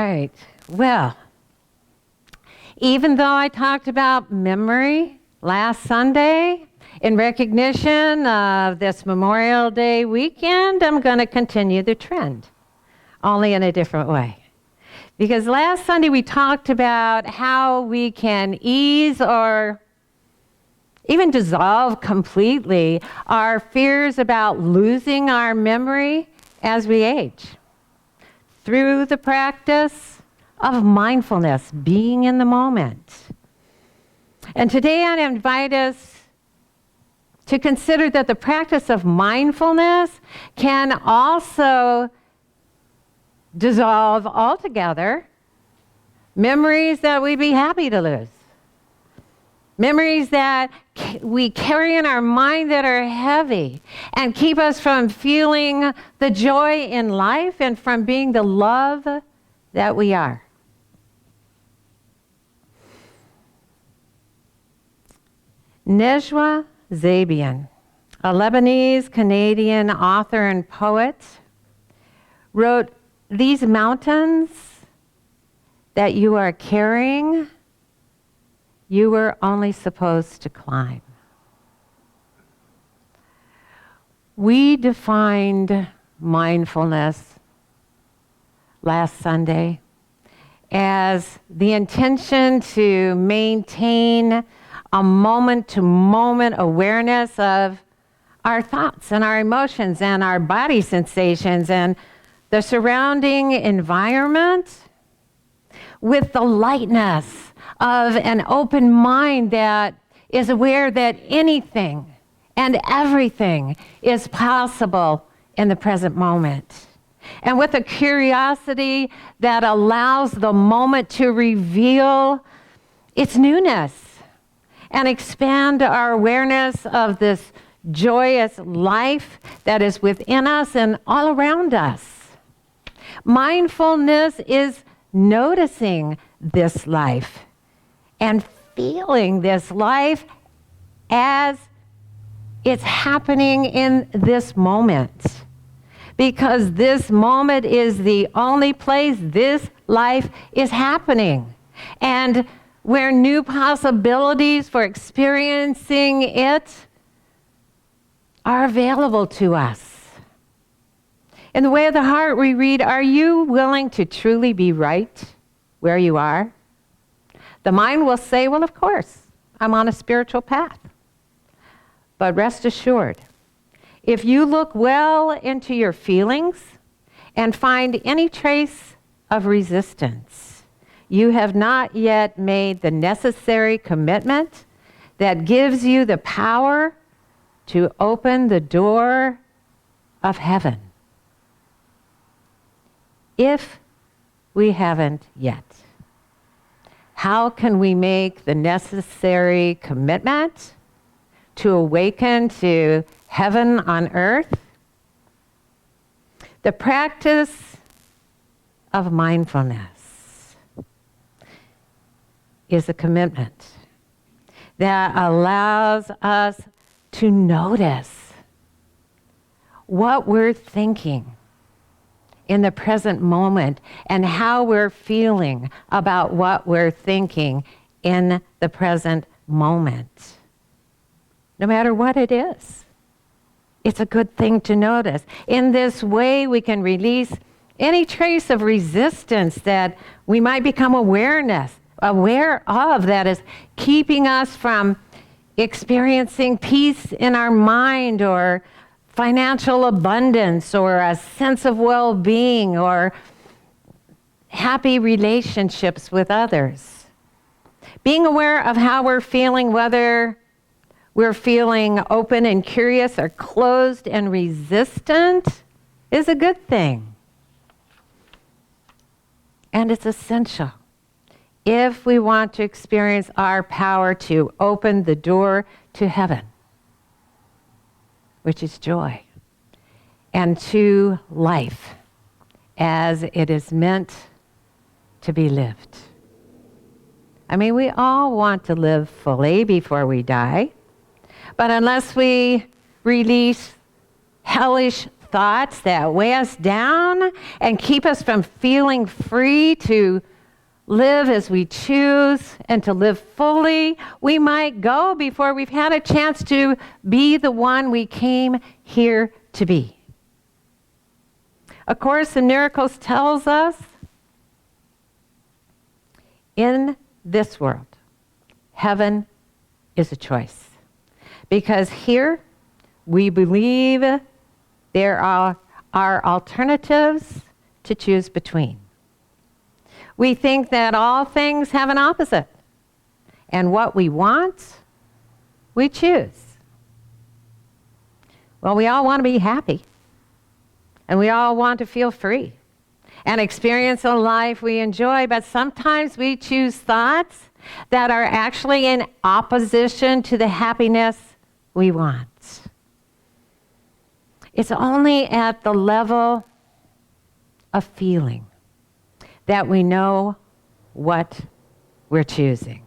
right. Well, even though I talked about memory last Sunday, in recognition of this Memorial Day weekend, I'm going to continue the trend, only in a different way. Because last Sunday we talked about how we can ease or even dissolve completely our fears about losing our memory as we age through the practice of mindfulness, being in the moment. And today I invite us to consider that the practice of mindfulness can also dissolve altogether memories that we'd be happy to lose. Memories that we carry in our mind that are heavy and keep us from feeling the joy in life and from being the love that we are. Nejwa Zabian, a Lebanese-Canadian author and poet, wrote, "These mountains that you are carrying, you were only supposed to climb." We defined mindfulness last Sunday as the intention to maintain a moment-to-moment awareness of our thoughts and our emotions and our body sensations and the surrounding environment with the lightness of an open mind that is aware that anything and everything is possible in the present moment. And with a curiosity that allows the moment to reveal its newness and expand our awareness of this joyous life that is within us and all around us. Mindfulness is noticing this life and feeling this life as it's happening in this moment. Because this moment is the only place this life is happening. And where new possibilities for experiencing it are available to us. In the Way of the Heart, we read, "Are you willing to truly be right where you are?" The mind will say, "Well, of course, I'm on a spiritual path." But rest assured, if you look well into your feelings and find any trace of resistance, you have not yet made the necessary commitment that gives you the power to open the door of heaven. If we haven't yet, how can we make the necessary commitment to awaken to heaven on earth? The practice of mindfulness is a commitment that allows us to notice what we're thinking in the present moment and how we're feeling about what we're thinking in the present moment. No matter what it is, it's a good thing to notice. In this way, we can release any trace of resistance that we might become aware of that is keeping us from experiencing peace in our mind or financial abundance or a sense of well-being or happy relationships with others. Being aware of how we're feeling, whether we're feeling open and curious or closed and resistant, is a good thing. And it's essential if we want to experience our power to open the door to heaven, which is joy, and to life as it is meant to be lived. I mean, we all want to live fully before we die, but unless we release hellish thoughts that weigh us down and keep us from feeling free to live as we choose and to live fully, we might go before we've had a chance to be the one we came here to be. A Course in Miracles tells us, in this world, heaven is a choice. Because here, we believe there are alternatives to choose between. We think that all things have an opposite. And what we want, we choose. Well, we all want to be happy. And we all want to feel free and experience a life we enjoy. But sometimes we choose thoughts that are actually in opposition to the happiness we want. It's only at the level of feeling that we know what we're choosing.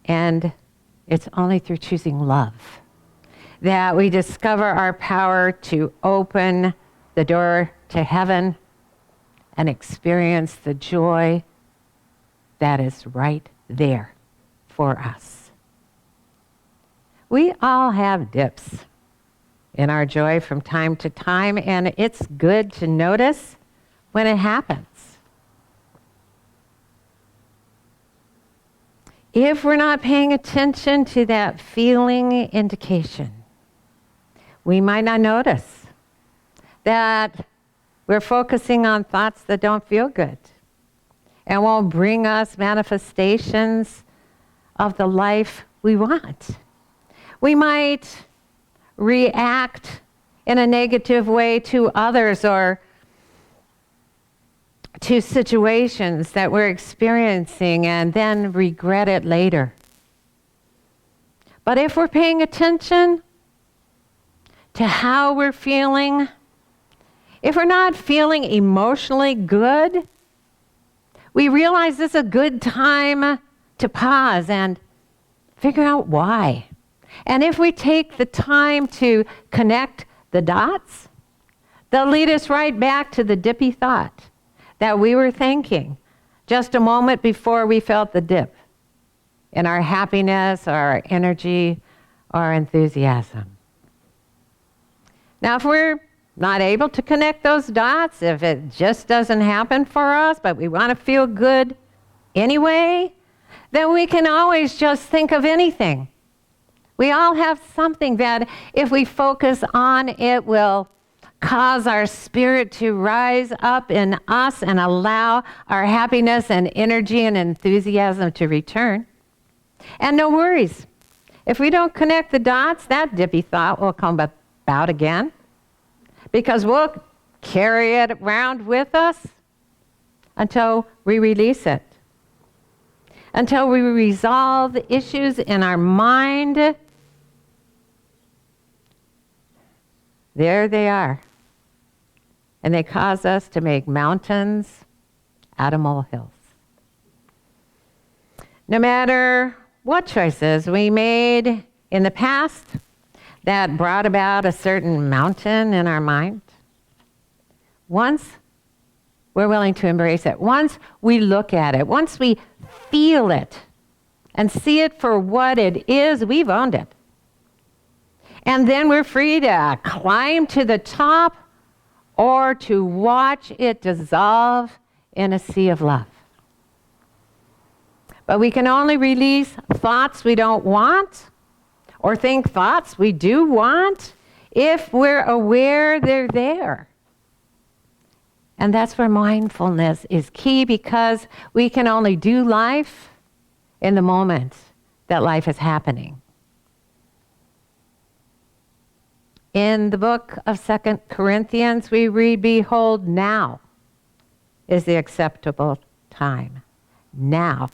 And it's only through choosing love that we discover our power to open the door to heaven and experience the joy that is right there for us. We all have dips in our joy from time to time, and it's good to notice when it happens. If we're not paying attention to that feeling indication, we might not notice that we're focusing on thoughts that don't feel good and won't bring us manifestations of the life we want. We might react in a negative way to others or to situations that we're experiencing and then regret it later. But if we're paying attention to how we're feeling, if we're not feeling emotionally good, we realize this is a good time to pause and figure out why. And if we take the time to connect the dots, they'll lead us right back to the dippy thought that we were thinking just a moment before we felt the dip in our happiness, our energy, our enthusiasm. Now, if we're not able to connect those dots, if it just doesn't happen for us, but we want to feel good anyway, then we can always just think of anything. We all have something that if we focus on, it will cause our spirit to rise up in us and allow our happiness and energy and enthusiasm to return. And no worries. If we don't connect the dots, that dippy thought will come about again, because we'll carry it around with us until we release it, until we resolve the issues in our mind. There they are. And they cause us to make mountains out of molehills. No matter what choices we made in the past that brought about a certain mountain in our mind, once we're willing to embrace it, once we look at it, once we feel it and see it for what it is, we've owned it. And then we're free to climb to the top or to watch it dissolve in a sea of love. But we can only release thoughts we don't want or think thoughts we do want if we're aware they're there. And that's where mindfulness is key, because we can only do life in the moment that life is happening. In the book of 2 Corinthians, we read, "Behold, now is the acceptable time. Now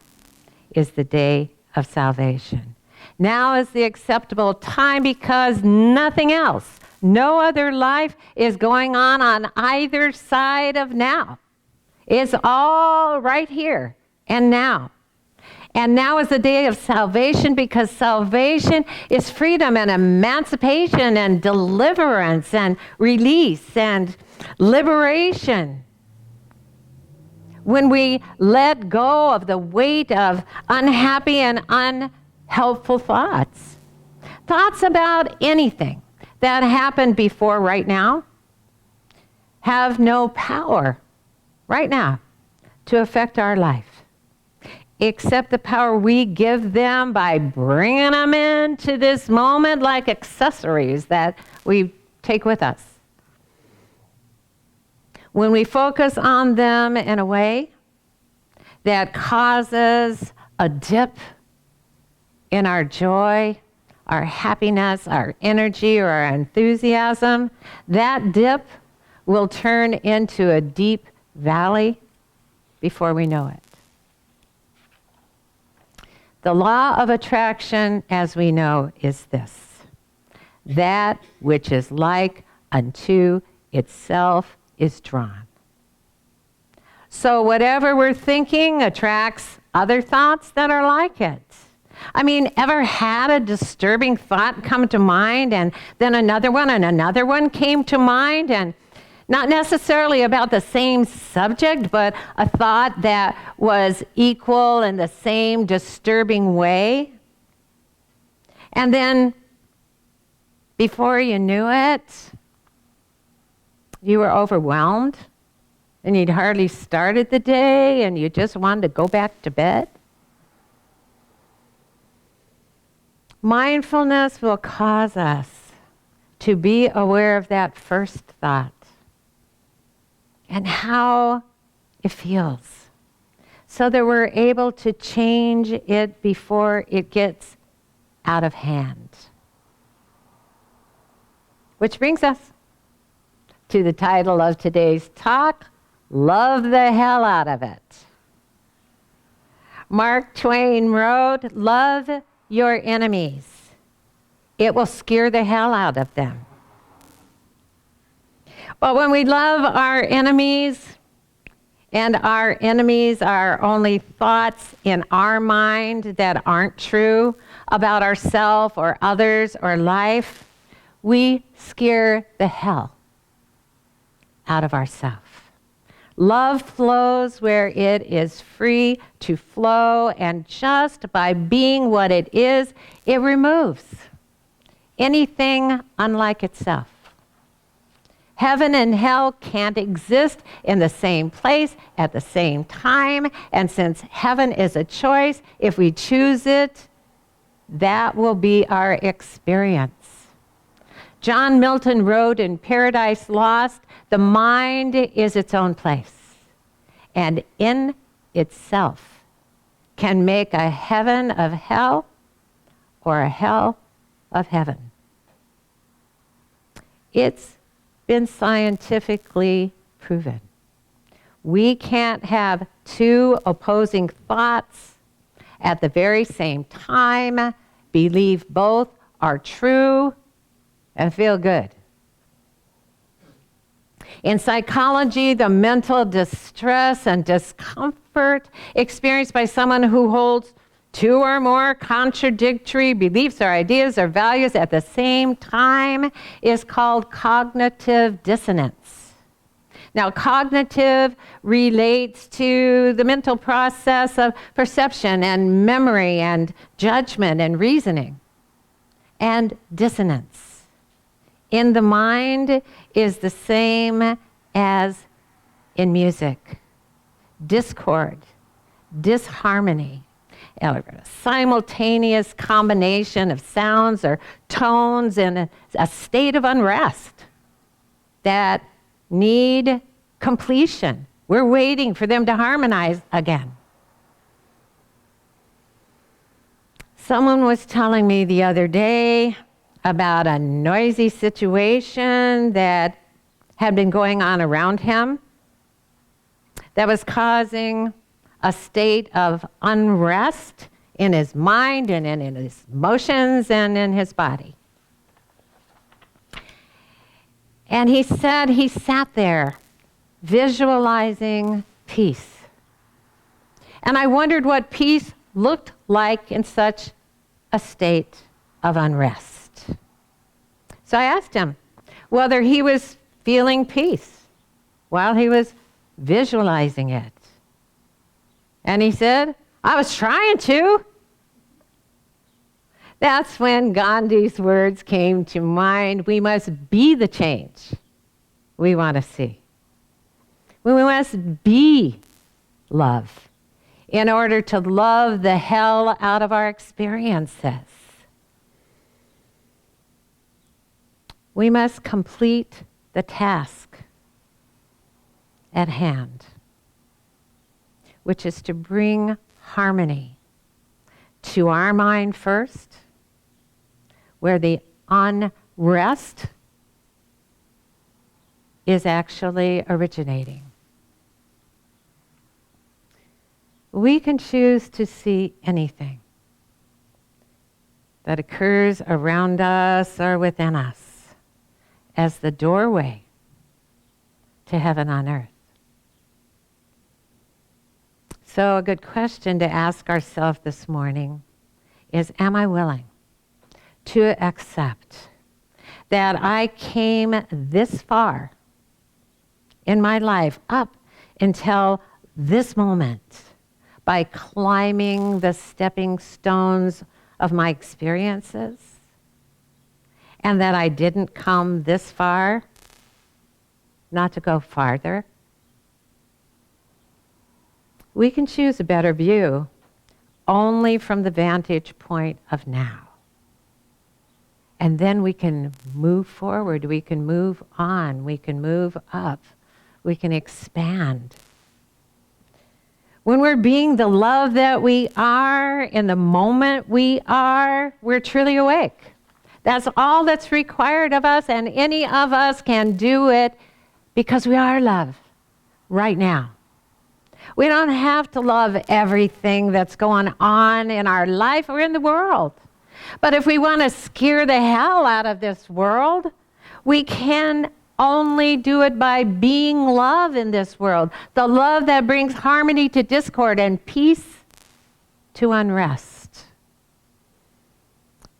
is the day of salvation." Now is the acceptable time because nothing else, no other life is going on either side of now. It's all right here and now. And now is the day of salvation, because salvation is freedom and emancipation and deliverance and release and liberation. When we let go of the weight of unhappy and unhelpful thoughts. Thoughts about anything that happened before right now have no power right now to affect our life, except the power we give them by bringing them into this moment like accessories that we take with us. When we focus on them in a way that causes a dip in our joy, our happiness, our energy, or our enthusiasm, that dip will turn into a deep valley before we know it. The law of attraction, as we know, is this: that which is like unto itself is drawn. So whatever we're thinking attracts other thoughts that are like it. I mean, ever had a disturbing thought come to mind, and then another one and another one came to mind, and not necessarily about the same subject, but a thought that was equal in the same disturbing way? And then before you knew it, you were overwhelmed, and you'd hardly started the day, and you just wanted to go back to bed. Mindfulness will cause us to be aware of that first thought and how it feels, so that we're able to change it before it gets out of hand. Which brings us to the title of today's talk, Love the Hell Out of It. Mark Twain wrote, "Love your enemies. It will scare the hell out of them." But when we love our enemies, and our enemies are only thoughts in our mind that aren't true about ourselves or others or life, we scare the hell out of ourselves. Love flows where it is free to flow, and just by being what it is, it removes anything unlike itself. Heaven and hell can't exist in the same place at the same time, and since heaven is a choice, if we choose it, that will be our experience. John Milton wrote in Paradise Lost, "The mind is its own place, and in itself can make a heaven of hell or a hell of heaven." It's been scientifically proven. We can't have two opposing thoughts at the very same time, believe both are true, and feel good. In psychology, the mental distress and discomfort experienced by someone who holds two or more contradictory beliefs or ideas or values at the same time is called cognitive dissonance. Now, cognitive relates to the mental process of perception and memory and judgment and reasoning. And dissonance in the mind is the same as in music. Discord, disharmony, a simultaneous combination of sounds or tones in a state of unrest that need completion. We're waiting for them to harmonize again. Someone was telling me the other day about a noisy situation that had been going on around him that was causing a state of unrest in his mind and in his emotions and in his body. And he said he sat there visualizing peace. And I wondered what peace looked like in such a state of unrest. So I asked him whether he was feeling peace while he was visualizing it. And he said, I was trying to. That's when Gandhi's words came to mind. We must be the change we want to see. We must be love in order to love the hell out of our experiences. We must complete the task at hand, which is to bring harmony to our mind first, where the unrest is actually originating. We can choose to see anything that occurs around us or within us as the doorway to heaven on earth. So a good question to ask ourselves this morning is, am I willing to accept that I came this far in my life up until this moment by climbing the stepping stones of my experiences, and that I didn't come this far not to go farther? We can choose a better view only from the vantage point of now. And then we can move forward, we can move on, we can move up, we can expand. When we're being the love that we are, in the moment we are, we're truly awake. That's all that's required of us, and any of us can do it because we are love right now. We don't have to love everything that's going on in our life or in the world. But if we want to scare the hell out of this world, we can only do it by being love in this world. The love that brings harmony to discord and peace to unrest.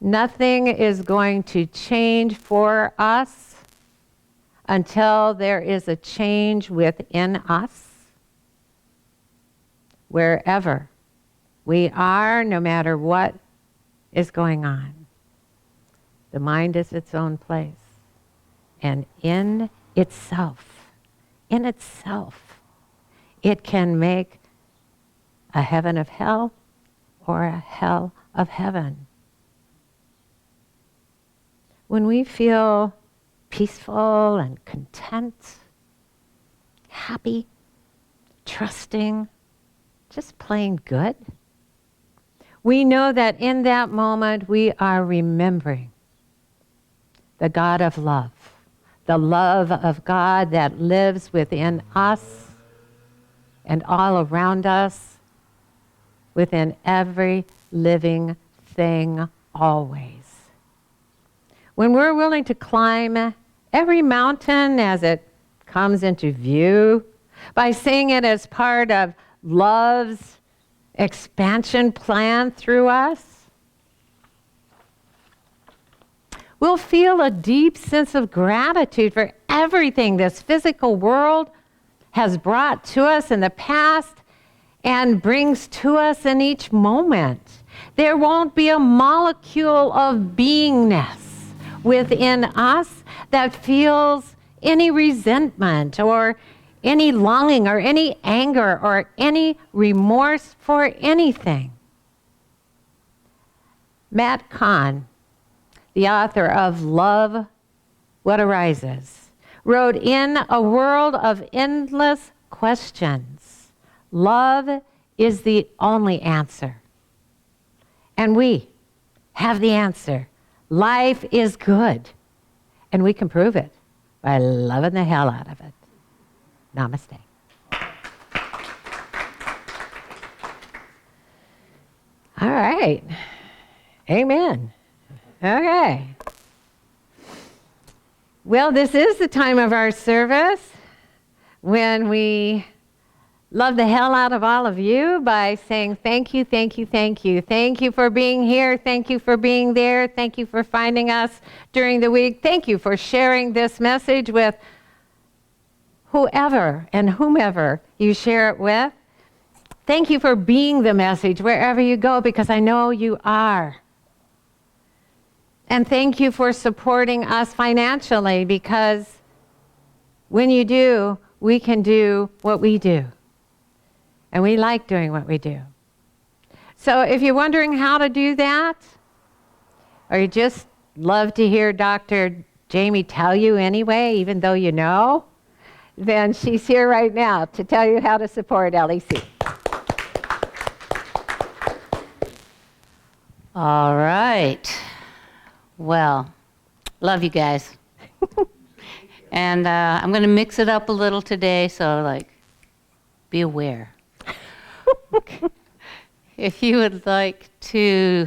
Nothing is going to change for us until there is a change within us. Wherever we are, no matter what is going on. The mind is its own place. And in itself, it can make a heaven of hell or a hell of heaven. When we feel peaceful and content, happy, trusting, just plain good, we know that in that moment we are remembering the God of love, the love of God that lives within us and all around us, within every living thing always. When we're willing to climb every mountain as it comes into view, by seeing it as part of love's expansion plan through us, we'll feel a deep sense of gratitude for everything this physical world has brought to us in the past and brings to us in each moment. There won't be a molecule of beingness within us that feels any resentment or any longing or any anger or any remorse for anything. Matt Kahn, the author of Love, What Arises, wrote, in a world of endless questions, love is the only answer. And we have the answer. Life is good. And we can prove it by loving the hell out of it. Namaste. All right. Amen. Okay. Well, this is the time of our service when we love the hell out of all of you by saying thank you, thank you, thank you. Thank you for being here. Thank you for being there. Thank you for finding us during the week. Thank you for sharing this message with whoever and whomever you share it with. Thank you for being the message wherever you go, because I know you are. And thank you for supporting us financially, because when you do, we can do what we do. And we like doing what we do. So if you're wondering how to do that, or you just love to hear Dr. Jamie tell you anyway, even though you know, then she's here right now to tell you how to support LEC. All right. Well, love you guys. And I'm going to mix it up a little today, so be aware. If you would like to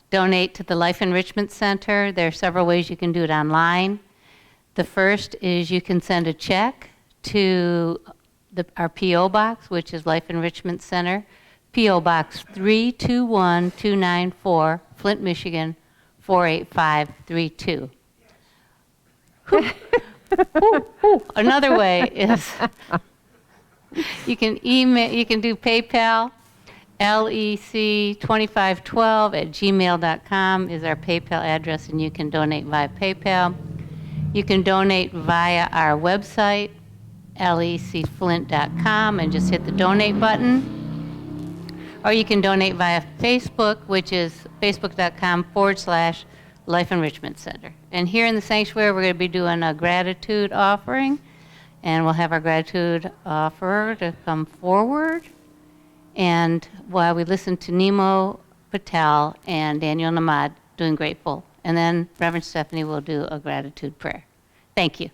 donate to the Life Enrichment Center, there are several ways you can do it online. The first is you can send a check to our P.O. Box, which is Life Enrichment Center, P.O. Box 321294, Flint, Michigan, 48532. Another way is you can do PayPal. lec2512@gmail.com is our PayPal address, and you can donate via PayPal. You can donate via our website, lecflint.com, and just hit the donate button. Or you can donate via Facebook, which is facebook.com/Life Enrichment Center. And here in the sanctuary, we're going to be doing a gratitude offering, and we'll have our gratitude offerer to come forward. And while we listen to Nemo Patel and Daniel Namad doing Grateful, and then Reverend Stephanie will do a gratitude prayer. Thank you.